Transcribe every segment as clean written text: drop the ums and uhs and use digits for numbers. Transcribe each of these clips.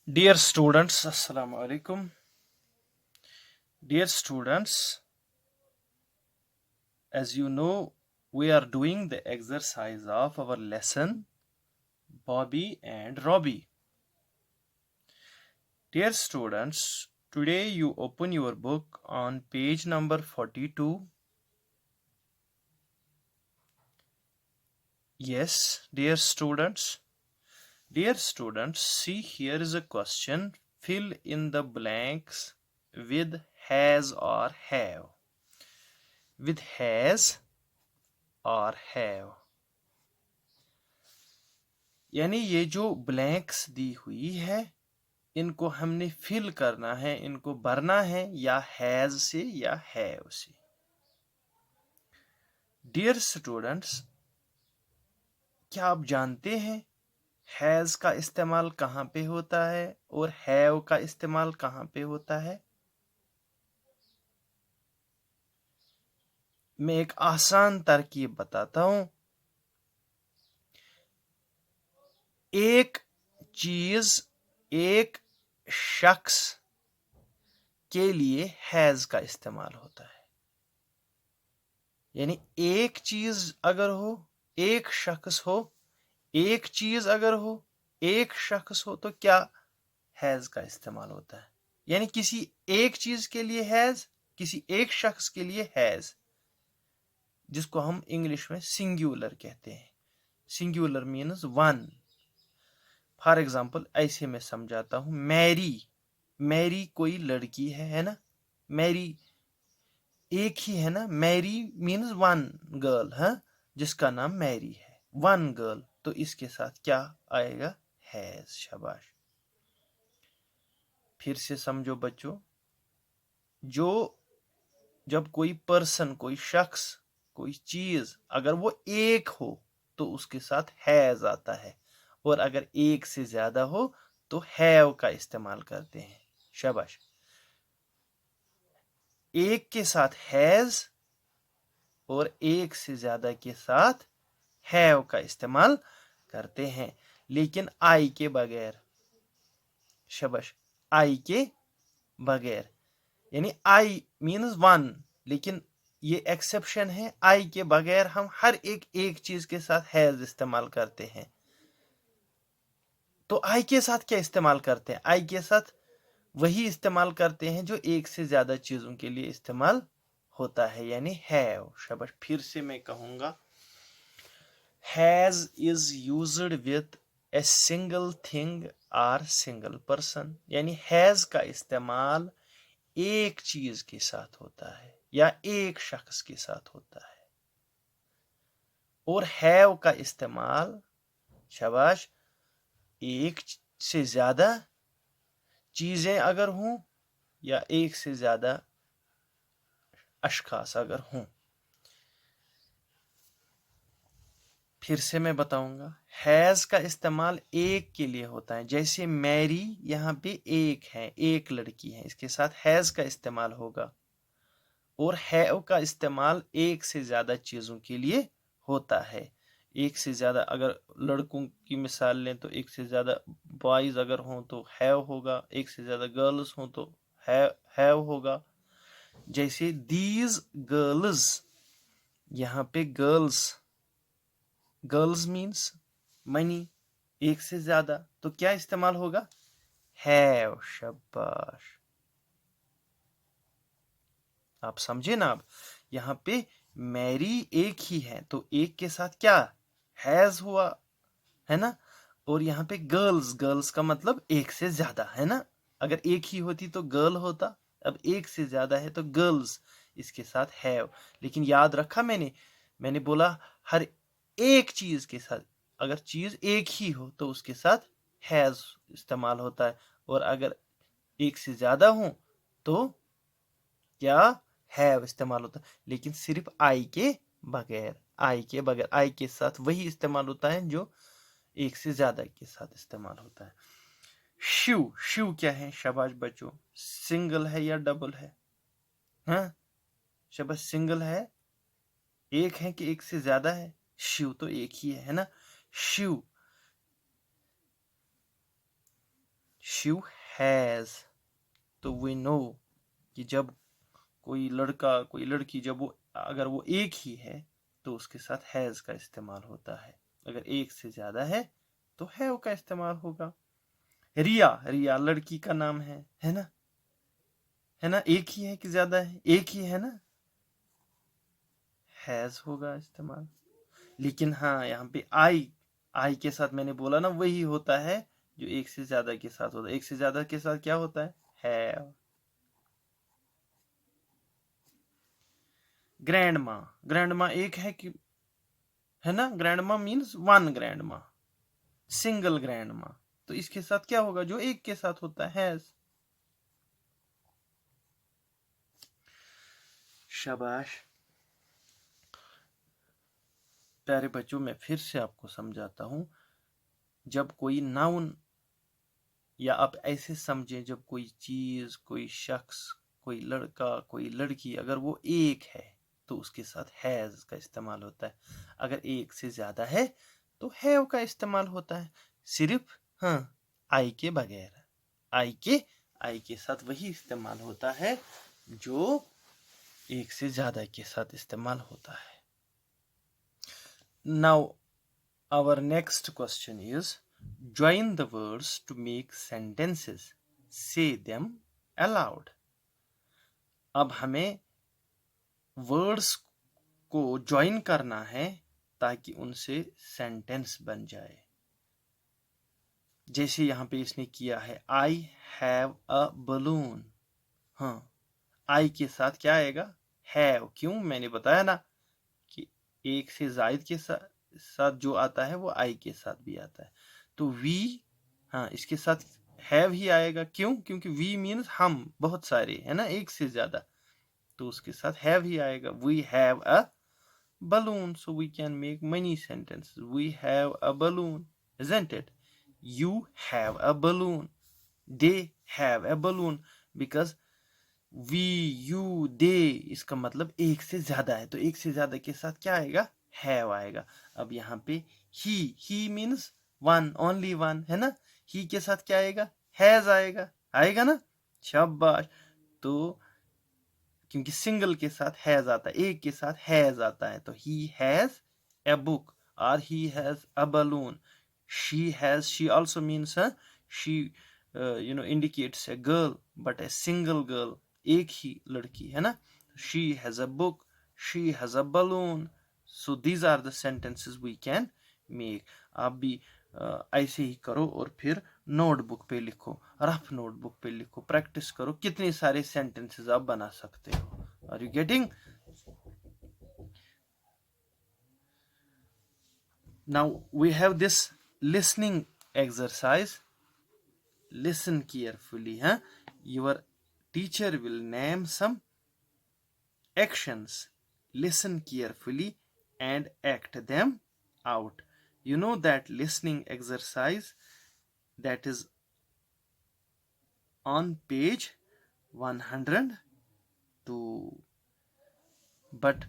Dear students, Assalamu alaikum. Dear students, as you know, we are doing the exercise of our lesson Bobby and Robbie. Dear students, today you open your book on page number 42. Yes, dear students. Dear students, see here is a question. Fill in the blanks with has or have. With has or have. यानी ये जो blanks दी हुई है इनको हमने fill करना है, इनको भरना है या हैज से या हैव से। डियर स्टूडेंट्स, क्या आप जानते हैं हैज का इस्तेमाल कहाँ पे होता है और हैव का इस्तेमाल कहाँ पे होता है? मैं एक आसान तरकीब बताता हूं। एक चीज एक शख्स के लिए हैज का इस्तेमाल होता है। यानी एक चीज अगर हो, एक शख्स हो, एक चीज अगर हो, एक शख्स हो, तो क्या हैज का इस्तेमाल होता है। यानी किसी एक चीज के लिए हैज, किसी एक शख्स के लिए हैज, जिसको हम इंग्लिश में सिंगुलर कहते हैं। Singular means one. For example ऐसे मैं समझाता हूं, मैरी, मैरी कोई लड़की है ना, मैरी एक ही है ना, मैरी मीन्स वन गर्ल है, जिसका नाम मैरी है, वन गर्ल, तो इसके साथ क्या आएगा? हैज। शाबाश। फिर से समझो बच्चों, जो जब कोई पर्सन, कोई शख्स, कोई चीज अगर वो एक हो तो उसके साथ हैज आता है, और अगर एक से ज्यादा हो तो हैव का इस्तेमाल करते हैं। शाबाश। एक के साथ हैज और एक से ज्यादा के साथ हैव का इस्तेमाल करते हैं, लेकिन आई के बगैर। शाबाश। आई के बगैर, यानी आई मीन्स वन, लेकिन ये एक्सेप्शन है, आई के बगैर हम हर एक चीज के साथ हैज इस्तेमाल करते हैं। तो आई के साथ क्या इस्तेमाल करते हैं? आई के साथ वही इस्तेमाल करते हैं जो एक से ज्यादा चीजों के लिए इस्तेमाल होता है, यानी हैव। शाबाश। फिर से मैं कहूंगा, has is used with a single thing और सिंगल पर्सन। यानी हैज का इस्तेमाल एक चीज के साथ होता है या एक शख्स के साथ होता है, और हैव का इस्तेमाल, शाबाश, एक से ज्यादा चीजें अगर हों या एक से ज्यादा अशखास अगर हों। फिर से मैं बताऊंगा, हैज का इस्तेमाल एक के लिए होता है, जैसे मैरी यहाँ पे एक है, एक लड़की है, इसके साथ हैज का इस्तेमाल होगा। और हैव का इस्तेमाल एक से ज्यादा चीजों के लिए होता है। एक से ज्यादा अगर लड़कों की मिसाल लें तो एक से ज्यादा बॉयज अगर हों तो हैव होगा, एक से ज्यादा गर्ल्स हों तो हैव होगा। जैसे दीज गर्ल्स, यहाँ पे गर्ल्स, गर्ल्स मीन्स मनी, एक से ज्यादा, तो क्या इस्तेमाल होगा? हैव। शाबाश। आप समझे ना? अब यहाँ पे मैरी एक ही है तो एक के साथ क्या हैज हुआ, है ना। और यहाँ पे गर्ल्स, गर्ल्स का मतलब एक से ज्यादा, है ना। अगर एक ही होती तो गर्ल होता, अब एक से ज्यादा है तो गर्ल्स, इसके साथ हैव। लेकिन याद रखा मैंने बोला हर एक चीज के साथ, अगर चीज एक ही हो तो उसके साथ हैज इस्तेमाल होता है, और अगर एक से ज्यादा हो तो क्या हैव इस्तेमाल होता है। लेकिन सिर्फ आई के बगैर, आई के बगैर, आई के साथ वही इस्तेमाल होता है जो एक से ज्यादा के साथ इस्तेमाल होता है। शिव, शिव क्या है? शाबाश बच्चों, सिंगल है या डबल है? हाँ, शाबाश, सिंगल है, एक है कि एक से ज्यादा है? शिव तो एक ही है ना। शिव, शिव हैज, तो वी नो कि जब कोई लड़का कोई लड़की जब वो अगर वो एक ही है तो उसके साथ हैज का इस्तेमाल होता है, अगर एक से ज्यादा है तो हैव का इस्तेमाल होगा। रिया, रिया लड़की का नाम है ना, है ना, एक ही है कि ज्यादा है, एक ही है ना, हैज होगा इस्तेमाल। लेकिन हाँ यहाँ पे आई के साथ मैंने बोला ना वही होता है जो एक से ज्यादा के साथ होता है, एक से ज्यादा के साथ क्या होता है, हैव। ग्रैंड माँ, ग्रैंड माँ एक है कि, है ना, ग्रैंड माँ मीन्स वन ग्रैंड माँ, सिंगल ग्रैंड माँ, तो इसके साथ क्या होगा जो एक के साथ होता है, हैज। शाबाश प्यारे बच्चों, मैं फिर से आपको समझाता हूं, जब कोई नाउन या आप ऐसे समझें जब कोई चीज, कोई शख्स, कोई लड़का, कोई लड़की अगर वो एक है तो उसके साथ हैज का इस्तेमाल होता है, अगर एक से ज्यादा है तो हैव का इस्तेमाल होता है, सिर्फ हाँ आई के बगैर। आई के साथ वही इस्तेमाल होता है जो एक से ज्यादा के साथ इस्तेमाल होता है। Now our next question is join the words to make sentences, say them aloud। अब हमें वर्ड्स को ज्वाइन करना है ताकि उनसे सेंटेंस बन जाए। जैसे यहां पे इसने किया है, आई हैव अ बलून। हाँ, आई के साथ क्या आएगा, हैव। क्यों, मैंने बताया ना कि एक से जायद के साथ जो आता है वो आई के साथ भी आता है। तो वी, हाँ, इसके साथ हैव ही आएगा। क्यों, क्योंकि वी मीन्स हम, बहुत सारे, है ना, एक से ज्यादा, तो उसके साथ हैव ही आएगा। We have a balloon, so we can make many sentences. We have a balloon, isn't it? You have a balloon. They have a balloon, because we, you, they इसका मतलब एक से ज्यादा है, तो एक से ज्यादा के साथ क्या आएगा, have आएगा। अब यहाँ पे he means one, only one, है ना, he के साथ क्या आएगा, has आएगा, आएगा ना, शाबाश। तो क्योंकि सिंगल के साथ हैज आता है, एक के साथ हैज आता है, तो ही हैज ए बुक और he has a balloon. she also means she indicates a girl, but a single girl, एक ही लड़की, है ना। she has a book, she has a balloon, so these are the sentences we can make। आप भी ऐसे ही करो और फिर नोटबुक पे लिखो, रफ नोटबुक पे लिखो, प्रैक्टिस करो, कितने सारे सेंटेंसेस आप बना सकते हो। Are you getting? Now we have this listening exercise। Listen carefully, huh? Your teacher will name some actions. Listen carefully and act them out। You know that listening exercise that is on page 102, but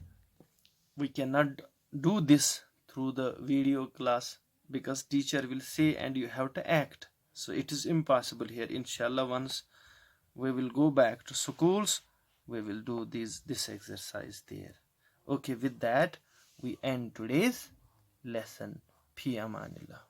we cannot do this through the video class because teacher will say and you have to act, so it is impossible here. Inshallah, once we will go back to schools, we will do this exercise there। Okay, with that we end today's lesson। Fi amanillah।